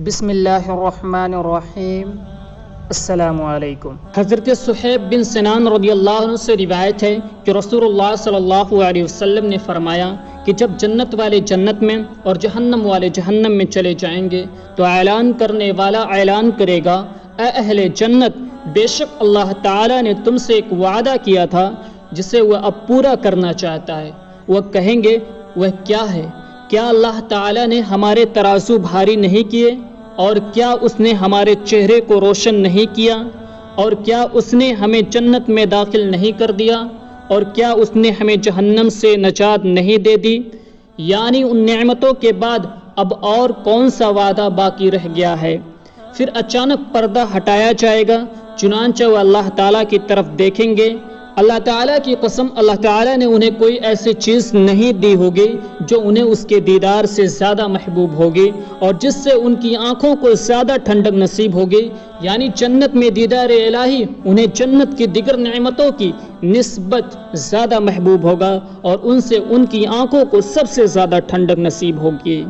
بسم اللہ الرحمن الرحیم۔ السلام علیکم۔ حضرت صہیب بن سنان رضی اللہ عنہ سے روایت ہے کہ رسول اللہ صلی اللہ علیہ وسلم نے فرمایا کہ جب جنت والے جنت میں اور جہنم والے جہنم میں چلے جائیں گے تو اعلان کرنے والا اعلان کرے گا، اے اہل جنت، بے شک اللہ تعالیٰ نے تم سے ایک وعدہ کیا تھا جسے وہ اب پورا کرنا چاہتا ہے۔ وہ کہیں گے، وہ کیا ہے؟ کیا اللہ تعالیٰ نے ہمارے ترازو بھاری نہیں کیے؟ اور کیا اس نے ہمارے چہرے کو روشن نہیں کیا؟ اور کیا اس نے ہمیں جنت میں داخل نہیں کر دیا؟ اور کیا اس نے ہمیں جہنم سے نجات نہیں دے دی؟ یعنی ان نعمتوں کے بعد اب اور کون سا وعدہ باقی رہ گیا ہے؟ پھر اچانک پردہ ہٹایا جائے گا، چنانچہ وہ اللہ تعالیٰ کی طرف دیکھیں گے۔ اللہ تعالیٰ کی قسم، اللہ تعالیٰ نے انہیں کوئی ایسی چیز نہیں دی ہوگی جو انہیں اس کے دیدار سے زیادہ محبوب ہوگی اور جس سے ان کی آنکھوں کو زیادہ ٹھنڈک نصیب ہوگی۔ یعنی جنت میں دیدار الہی انہیں جنت کی دیگر نعمتوں کی نسبت زیادہ محبوب ہوگا اور ان سے ان کی آنکھوں کو سب سے زیادہ ٹھنڈک نصیب ہوگی۔